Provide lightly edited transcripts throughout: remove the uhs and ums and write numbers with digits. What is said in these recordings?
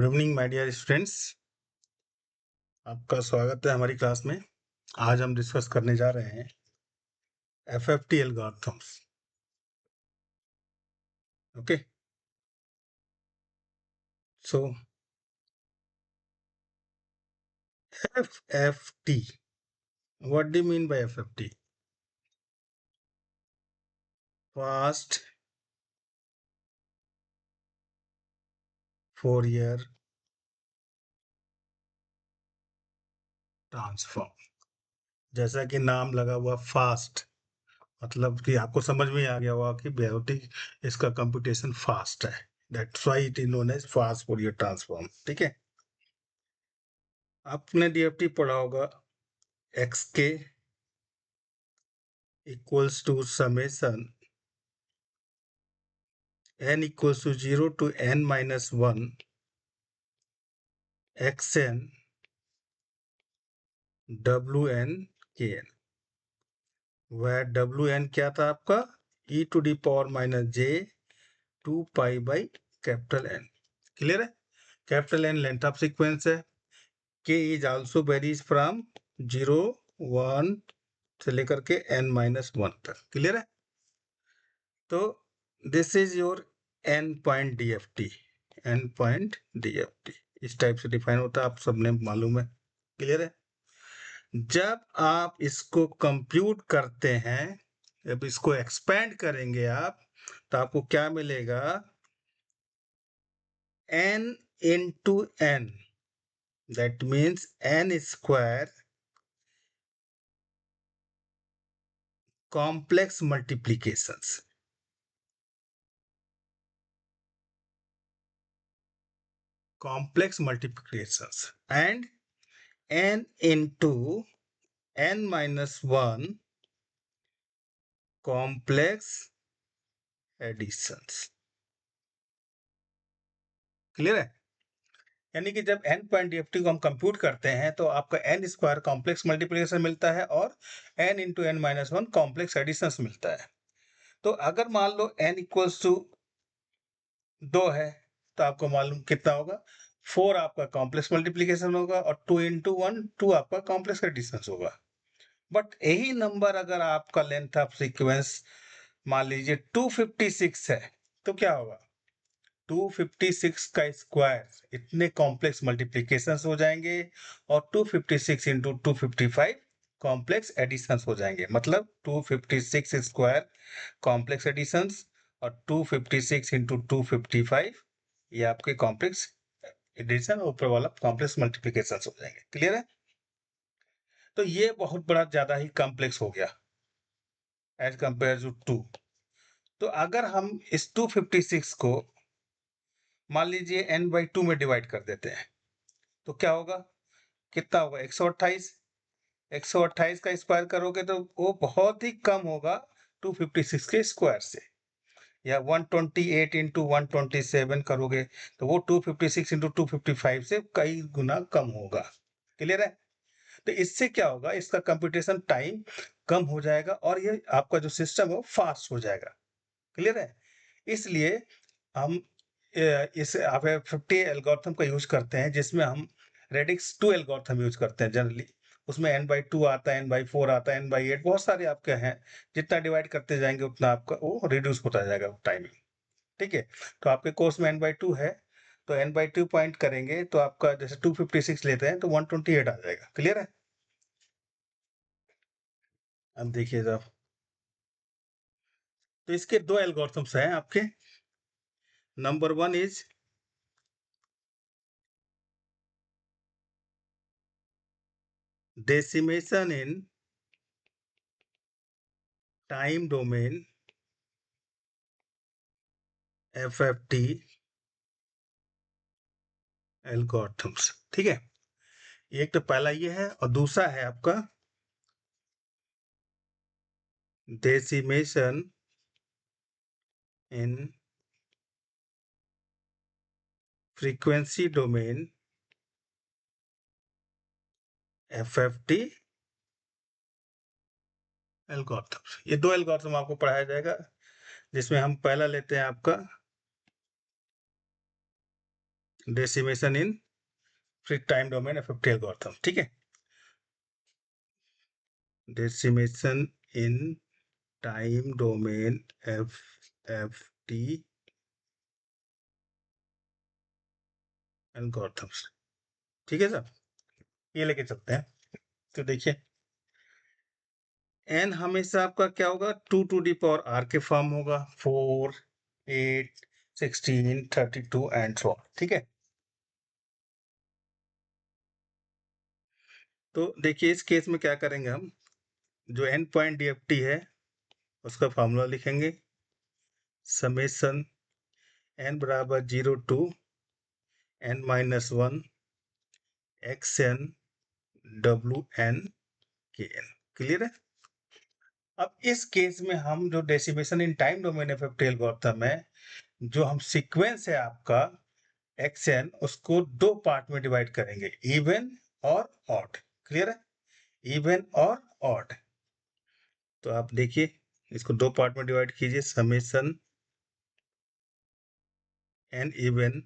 Good evening my dear students. आपका स्वागत है हमारी क्लास में। आज हम डिस्कस करने जा रहे हैं FFT algorithms. Okay, so FFT, what do you mean by FFT? Fast Fourier transform. जैसा कि नाम लगा हुआ फास्ट, मतलब कि आपको समझ में आ गया होगा कि बेहोटी इसका कंप्यूटेशन फास्ट है। That's why it is known as fast Fourier transform. ठीक है, आपने डीएफटी पढ़ा होगा। X k equals to summation n equals to 0 to n minus 1 xn wn kn, where wn क्या था आपका e to the power minus j 2 pi by capital N। Clear है? Capital N length of sequence है। k is also varies from 0 1 से लेकर के n minus 1 तक। Clear है? तो this is your N point DFT. N point DFT इस type से डिफाइन होता है, आप सबने मालूम है। क्लियर है? जब आप इसको कंप्यूट करते हैं, जब इसको एक्सपेंड करेंगे आप, तो आपको क्या मिलेगा? n into N, that means n square complex multiplications. Complex multiplications and n into n minus 1 complex additions. Clear है? यानी कि जब n पॉइंट डीएफटी को हम कंप्यूट करते हैं तो आपका n स्क्वायर कॉम्प्लेक्स मल्टीप्लिकेशन मिलता है और n into N minus one complex additions मिलता है। तो अगर मान लो n इक्वल्स टू 2 है तो आपको मालूम कितना होगा? 4 आपका कॉम्प्लेक्स मल्टीप्लिकेशन होगा और 2 इंटू वन 2 आपका कॉम्प्लेक्स एडिशंस होगा। बट यही नंबर अगर आपका लेंथ ऑफ सीक्वेंस मान लीजिए 256 है तो क्या होगा? 256 का स्क्वायर इतने कॉम्प्लेक्स मल्टीप्लिकेशंस हो जाएंगे और 256 इंटू 255 कॉम्प्लेक्स एडिशंस हो जाएंगे। मतलब 256 स्क्वायर कॉम्प्लेक्स एडिशंस और 256 इंटू 255 ये आपके कॉम्प्लेक्स एडिशन, ऊपर वाला कॉम्प्लेक्स मल्टीप्लिकेशंस हो जाएंगे। क्लियर है? तो ये बहुत बड़ा ज्यादा ही कॉम्प्लेक्स हो गया एज कंपेयर टू 2। तो अगर हम इस 256 को मान लीजिए n बाई 2 में डिवाइड कर देते हैं तो क्या होगा? कितना होगा? 128। 128 का स्क्वायर करोगे तो वो बहुत ही कम होगा 256 के स्क्वायर से। या 128 इंटू 127 करोगे तो वो 256 इंटू 255 से कई गुना कम होगा। क्लियर है? तो इससे क्या होगा? इसका कंप्यूटेशन टाइम कम हो जाएगा और ये आपका जो सिस्टम है वो फास्ट हो जाएगा। क्लियर है? इसलिए हम इस एफएफटी एल्गोरिथम का यूज करते हैं, जिसमें हम रेडिक्स 2 एल्गोरिथम यूज करते हैं जनरली। उसमें n बाई 2 आता है, n बाई 4 आता है, n बाई 8 बहुत सारे आपके हैं। जितना डिवाइड करते जाएंगे उतना आपका वो रिड्यूस होता जाएगा टाइमिंग। ठीक है? तो आपके कोर्स में n बाई 2 है तो n बाई 2 पॉइंट करेंगे तो आपका जैसे 256 लेते हैं तो 128 आ जाएगा। क्लियर है? अब देखिए जब, तो इसके दो एल्गोरिथम्स हैं आपके। Number one is decimation in time domain FFT algorithms. ठीक है, एक तो पहला ये है और दूसरा है आपका decimation in frequency domain FFT algorithms. ये दो एल्गोरिथम आपको पढ़ाया जाएगा, जिसमें हम पहला लेते हैं आपका decimation in free time domain FFT algorithm, ठीक है। Decimation in time domain FFT algorithms, ठीक है सर, ये लेके चलते हैं। तो देखिए एन हमेशा आपका क्या होगा, 2 टू दी पावर r के फॉर्म होगा, 4, 8, 16, 32 एंड सो ऑन, ठीक है। तो देखिए इस केस में क्या करेंगे हम, जो एन पॉइंट डीएफटी है उसका फॉर्मूला लिखेंगे, समेशन एन बराबर 0 to n-1 xn wn kn, clear है। अब इस केस में हम जो decimation in time domain FFT algorithm है, जो हम सीक्वेंस है आपका xn, उसको दो पार्ट में डिवाइड करेंगे, इवन और ऑड, क्लियर है, इवन और ऑड। तो आप देखिए इसको दो पार्ट में डिवाइड कीजिए, summation N even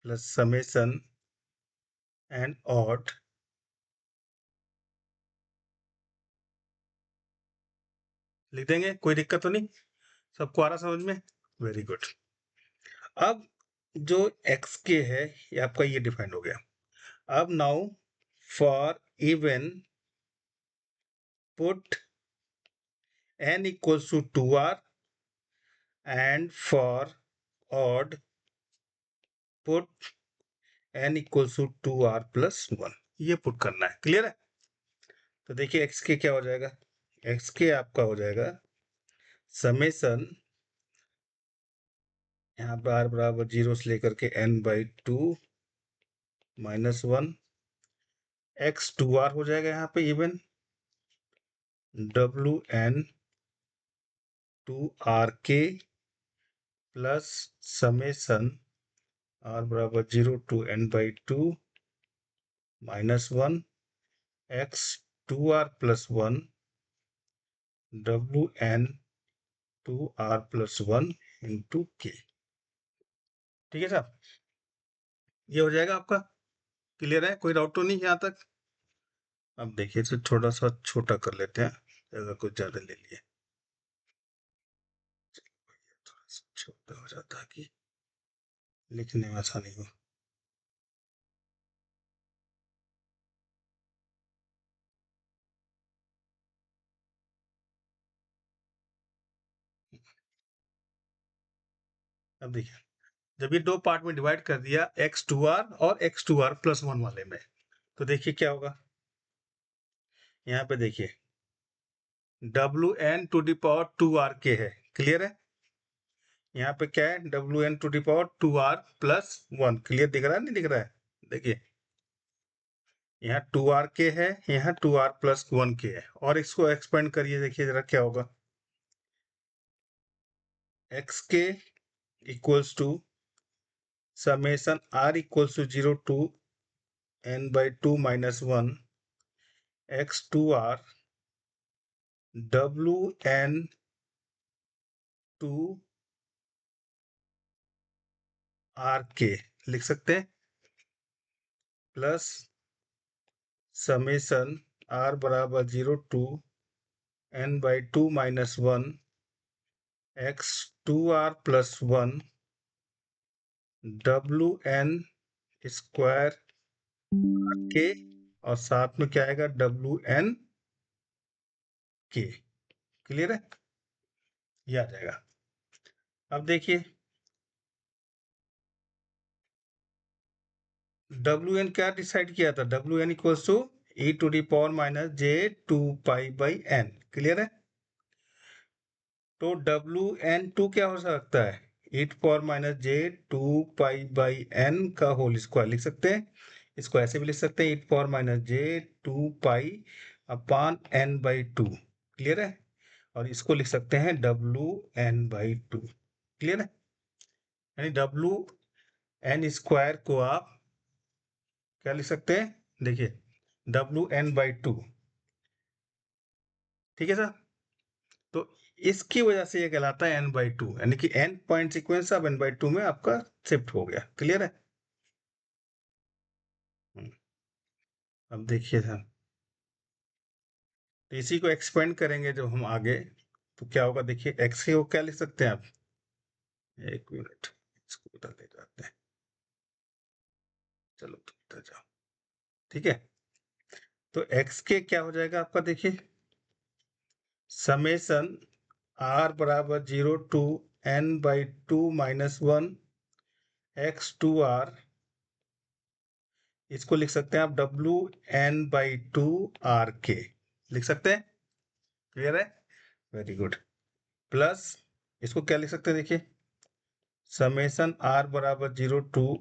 plus summation N odd, लिख देंगे, कोई दिक्कत तो नहीं, सबको आ रहा समझ में, वेरी गुड। अब जो एक्स के है ये आपका ये डिफाइंड हो गया। अब now for even put n equals to 2r and for odd put n equals to 2r plus 1, ये पुट करना है, क्लियर है। तो देखिए एक्स के क्या हो जाएगा, एक्स के आपका हो जाएगा समेशन, यहाँ पर r बराबर 0 से लेकर के n/2 -1 x 2r हो जाएगा यहाँ पे even wn 2rk plus summation r बराबर 0 to n/2 -1 x 2r plus 1 wn 2r plus 1 into k, ठीक है साहब, ये हो जाएगा आपका, क्लियर है, कोई डाउट तो नहीं यहाँ तक। अब देखिए इसे थोड़ा सा छोटा कर लेते हैं, अगर कुछ ज्यादा ले लिए, थोड़ा सा छोटा हो जाता है कि लिखने में आसानी हो। अब देखिए जब ये दो पार्ट में डिवाइड कर दिया x2r और x2r प्लस 1 वाले में, तो देखिए क्या होगा, यहाँ पे देखिए wn to the power 2rk है, क्लियर है। यहाँ पे क्या है, wn to the power 2r plus 1, clear दिख रहा है नहीं दिख रहा है, देखिए यहाँ 2rk है, यहाँ 2r प्लस 1k है, और इसको एक्सपेंड करिए, देखिए जरा क्या होगा, xk equals to summation r equals to 0 to n/2 -1 x2r wn to rk लिख सकते हैं, प्लस समेशन r बराबर 0 to n/2 -1 x2r plus 1 wn square के, और साथ में क्या आएगा wn के, क्लियर है, ये आ जाएगा। अब देखिए wn क्या डिसाइड किया था, wn equals to e to the power minus j 2 pi by n, clear है। तो wn2 क्या हो सकता है, e to power minus j 2 pi by n का होल स्क्वायर लिख सकते हैं, इसको ऐसे भी लिख सकते हैं e to power minus j 2 pi upon n/2, clear है, और इसको लिख सकते हैं wn/2, क्लियर है, यानी wn² को आप क्या लिख सकते हैं, देखिए wn/2, ठीक है सर। तो इसकी वजह से ये कहलाता है n/2, यानी कि n पॉइंट सीक्वेंस अब n/2 में आपका शिफ्ट हो गया। क्लियर है? हम्म, अब देखिए सर, तो इसी को एक्सपेंड करेंगे जब हम आगे, तो क्या होगा देखिए, x को क्या लिख सकते हैं आप, एक मिनट, इसको उधर ले जाते हैं, चलो तुम उधर जाओ। ठीक है, तो x के क्या हो जाएगा आपका, देखिए समेसन r बराबर 0 to n/2 - 1 इसको लिख सकते हैं आप WN/2 RK लिख सकते हैं। क्लियर है? Very good. प्लस इसको क्या लिख सकते हैं, देखिए समेसन r बराबर 0 to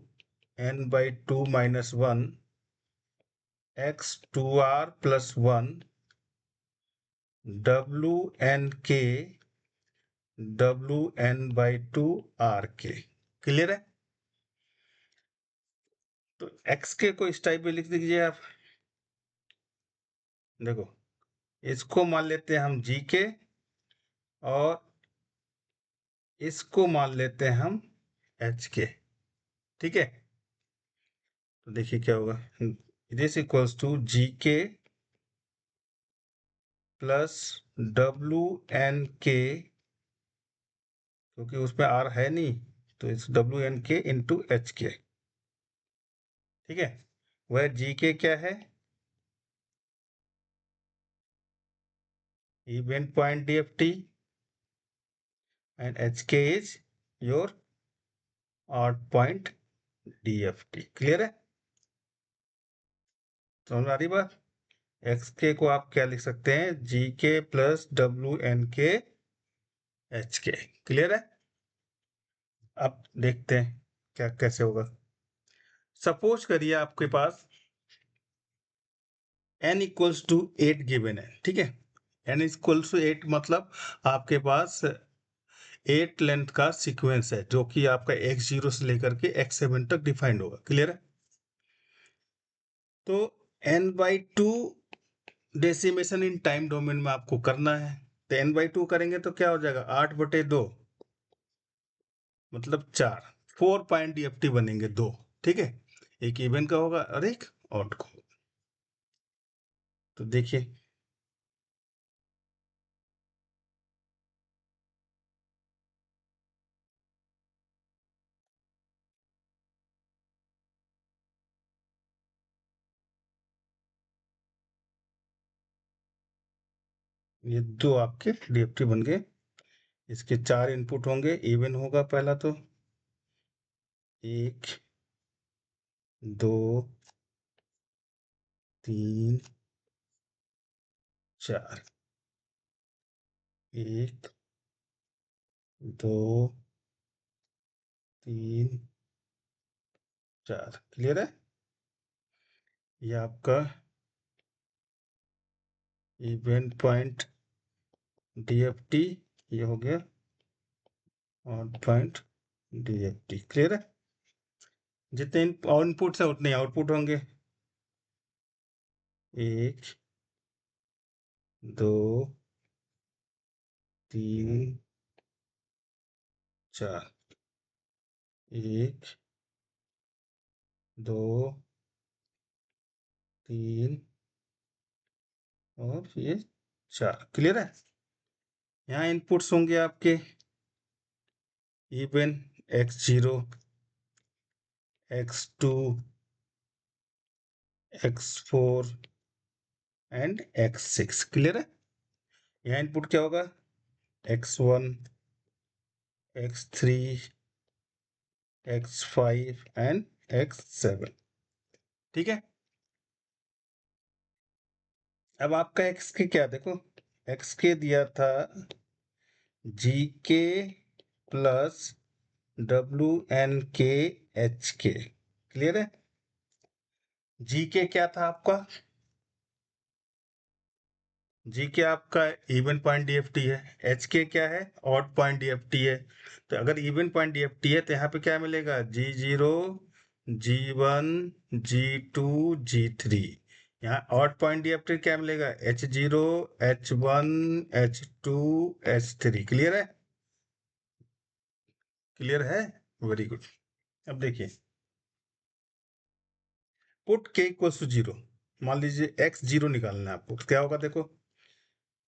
n/2 - 1 x2r+1 WNK WN/2 RK। Clear है? तो x के को इस टाइप में लिख दीजिए आप। देखो, इसको मान लेते हैं हम जी के, और इसको मान लेते हैं हम एच के। ठीक है, तो देखिए क्या होगा, दिस इक्वल्स टू जी के प्लस WNK, क्योंकि उसमें आर है नहीं, तो इस WNK इंटू एच के। ठीक है, वह जी के क्या है, even point DFT, and H K is your odd point DFT। Clear है? समझ में आ रही बात? एक्स के को आप क्या लिख सकते हैं, जी के प्लस WNK HK। क्लियर है? अब देखते हैं क्या कैसे होगा। सपोज करिए आपके पास n इक्वल्स टू 8 गिवन है। ठीक है, n इक्वल्स टू 8 मतलब आपके पास 8 लेंथ का सीक्वेंस है, जो कि आपका x0 से लेकर के x7 तक डिफाइंड होगा। क्लियर है? तो n/2 decimation in time domain में आपको करना है, तो n/2 करेंगे तो क्या हो जाएगा, 8/2 मतलब 4, 4 पॉइंट DFT बनेंगे, दो। ठीक है, एक इवन का होगा और एक ऑड का होगा। तो देखिए, ये दो आपके DFT बन गए। इसके 4 इनपुट होंगे, इवन होगा पहला तो 1 2 3 4, 1 2 3 4। क्लियर है? ये आपका इवेंट पॉइंट DFT, ये हो गया ऑड पॉइंट DFT। क्लियर है? जितने इनपुट्स है उतने आउटपुट होंगे, 1 2 3 4, 1 2 3 और ये 4। क्लियर है? यहाँ इनपुट्स होंगे आपके even x0 x2 x4 and x6। Clear है? यहाँ इनपुट क्या होगा, x1 x3 x5 and x7। ठीक है, अब आपका x के क्या, देखो x के दिया था जी के प्लस WNK HK। क्लियर है? जी के क्या था आपका, जी के आपका इवन पॉइंट DFT है, एच के क्या है, ऑड पॉइंट DFT है। तो अगर इवन पॉइंट DFT है तो यहाँ पे क्या मिलेगा, G0 G1 G2 G3, यहाँ ऑड पॉइंट डीएफटी क्या मिलेगा, H0, H1, H2, H3। Clear है? क्लियर है, वेरी गुड। अब देखिए, पुट के इक्वल्स टू जीरो। मान लीजिए x0 निकालना है आपको, तो क्या होगा देखो,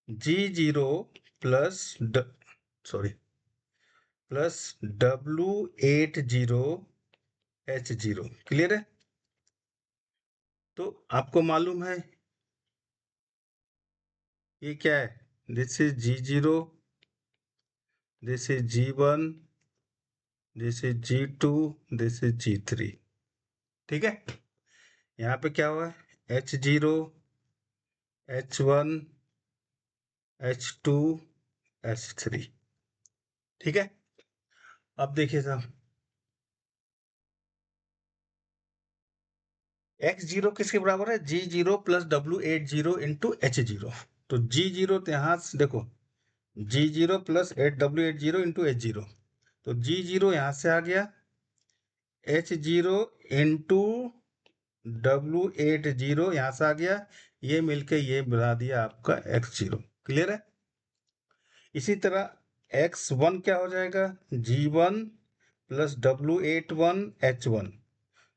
G0 plus sorry plus W80 H0। Clear है? तो आपको मालूम है ये क्या है, this is G0, this is G1, this is G2, this is G3। ठीक है? यहाँ पे क्या हुआ है, H0, H1, H2, H3। ठीक है? अब देखिए साहब, x0 किसके बराबर है, G0 plus W80 into H0। तो G0 तो यहाँ से देखो, G0 plus W80 into H0, तो G0 यहाँ से आ गया, H0 इंटू W80 यहाँ से आ गया, ये मिलके ये बना दिया आपका x0। क्लियर है? इसी तरह x1 क्या हो जाएगा, G1 प्लस W81 H1।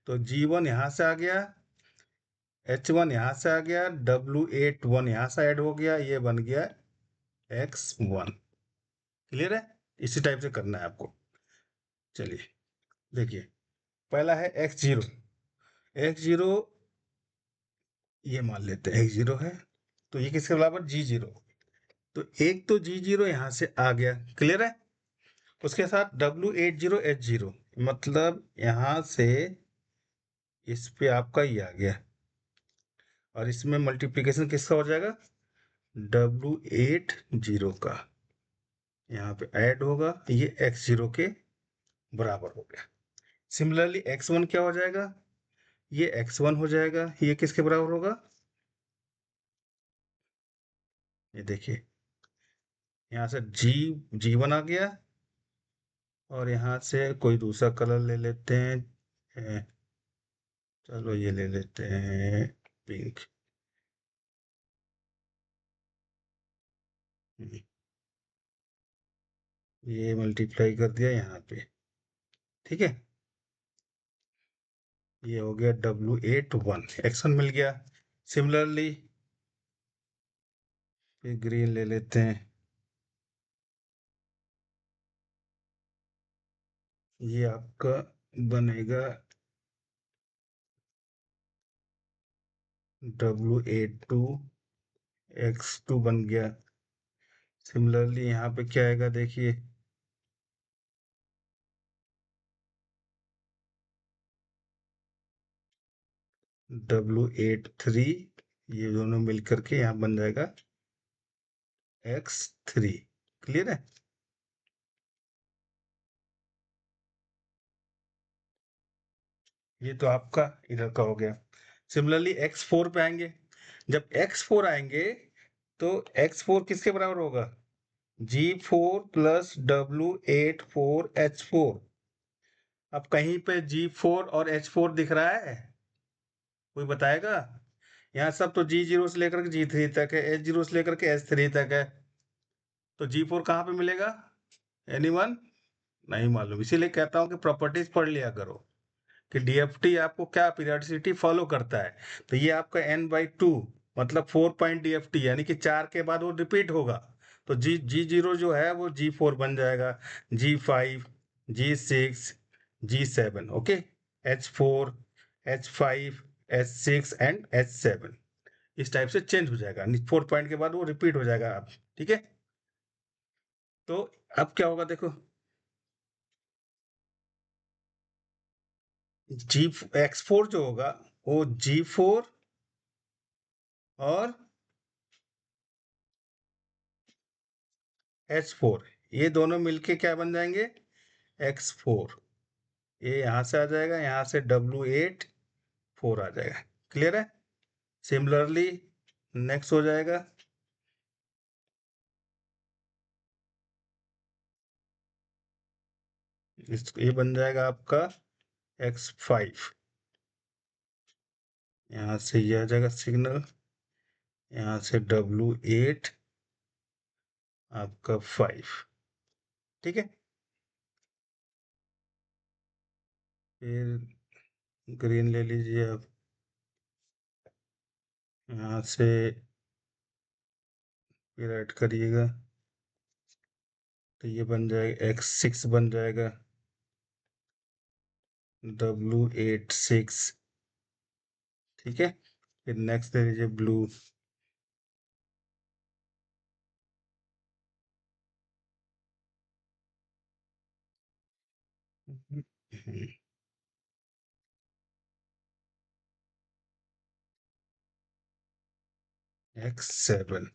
तो G1 यहाँ से आ गया, H1 यहाँ से आ गया, W81 यहाँ से ऐड हो गया, ये बन गया x1। क्लियर है? इसी टाइप से करना है आपको। चलिए देखिए, पहला है x0। ये मान लेते हैं x0 है, तो ये किसके बराबर, G0। तो एक तो G0 यहाँ से आ गया। क्लियर है? उसके साथ W80 H0, मतलब यहाँ से इस पे आपका ये आ गया, और इसमें मल्टीप्लिकेशन किसका हो जाएगा, W80 का यहाँ पे ऐड होगा, ये x0 के बराबर हो गया। सिमिलरली x1 क्या हो जाएगा, ये x1 हो जाएगा, ये किसके बराबर होगा, ये देखिए, यहाँ से G1 आ गया, और यहाँ से कोई दूसरा कलर ले लेते हैं, चलो ये ले लेते हैं पिंक। ये मल्टीप्लाई कर दिया यहाँ पे। ठीक है? ये हो गया W81, x1 मिल गया। सिमिलरली फिर ग्रीन ले लेते हैं, ये आपका बनेगा W82 X2 बन गया। सिमिलरली यहाँ पे क्या आएगा देखिए, W83, ये दोनों मिल करके यहाँ बन जाएगा X3। क्लियर है? ये तो आपका इधर का हो गया। सिमिलरली X4 पे आएंगे। जब X4 आएंगे, तो X4 किसके बराबर होगा, G4 प्लस W84 H4। अब कहीं पे G4 और H4 दिख रहा है, कोई बताएगा? यहाँ सब तो G0 से लेकर के G3 तक है, H0 से लेकर के H3 तक है, तो G4 कहाँ पे मिलेगा, एनीवन? नहीं मालूम। इसीलिए कहता हूँ कि प्रॉपर्टीज पढ़ लिया करो, कि डीएफटी आपको क्या पीरियोडिसिटी फॉलो करता है। तो ये आपका n/2, मतलब 4 पॉइंट डीएफटी, यानी कि 4 के बाद वो रिपीट होगा। तो G0 जो है वो G4 बन जाएगा, G5, G6, G7। Okay? H4, H5, H6 and H7, इस टाइप से चेंज हो जाएगा, 4 पॉइंट के बाद वो रिपीट हो जाएगा आप। ठीक है? तो अब क्या होगा देखो, जी X4 जो होगा वो G4 और H4, ये दोनों मिलके क्या बन जाएंगे, X4। ये यहाँ से आ जाएगा, यहाँ से W84 आ जाएगा। क्लियर है? सिमिलरली नेक्स्ट हो जाएगा, ये बन जाएगा आपका X5। यहाँ से ये आ जाएगा सिग्नल, यहाँ से W8 आपका 5, ठीक है। फिर ग्रीन ले लीजिए आप, यहाँ से फिर ऐड करिएगा, तो ये बन जाएगा X6 बन जाएगा W86, ठीक है। फिर नेक्स्ट ले लीजिए ब्लू, X7,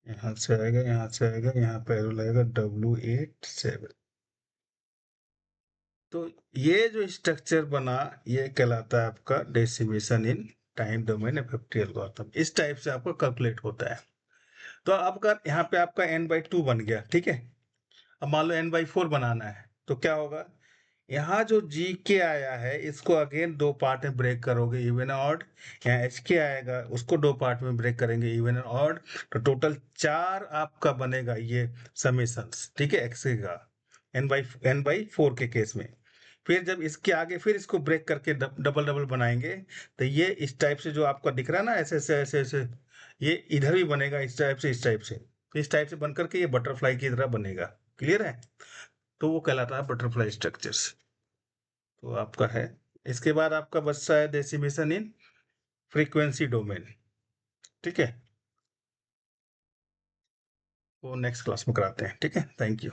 यहाँ से आएगा, यहाँ से आएगा, यहाँ पे एरो लगेगा W87। तो ये जो स्ट्रक्चर बना, ये कहलाता है आपका decimation in time domain effective algorithm. इस टाइप से आपका कैलकुलेट होता है। तो आपका यहाँ पे आपका n/2 बन गया, ठीक है। अब मान लो n/4 बनाना है, तो क्या होगा, यहाँ जो जी के आया है इसको अगेन दो पार्ट में ब्रेक करोगे, इवन ऑड। यहाँ एच के आएगा, उसको दो पार्ट में ब्रेक करेंगे, इवन एंड ऑड। तो टोटल 4 आपका बनेगा ये समेशंस, ठीक है, एक्स का n/4 के केस में। फिर जब इसके आगे फिर इसको ब्रेक करके डबल डबल बनाएंगे, तो ये इस टाइप से जो आपका दिख रहा है ना, ऐसे ऐसे ऐसे ऐसे, ये इधर भी बनेगा इस टाइप से, इस टाइप से, तो इस टाइप से बनकर के ये बटरफ्लाई की तरह बनेगा। क्लियर है? तो वो कहलाता है बटरफ्लाई स्ट्रक्चर्स। तो आपका है। इसके बाद आपका बचता है डेसिमेशन इन फ्रीक्वेंसी डोमेन, ठीक है। वो नेक्स्ट क्लास में कराते हैं, ठीक है। Thank you.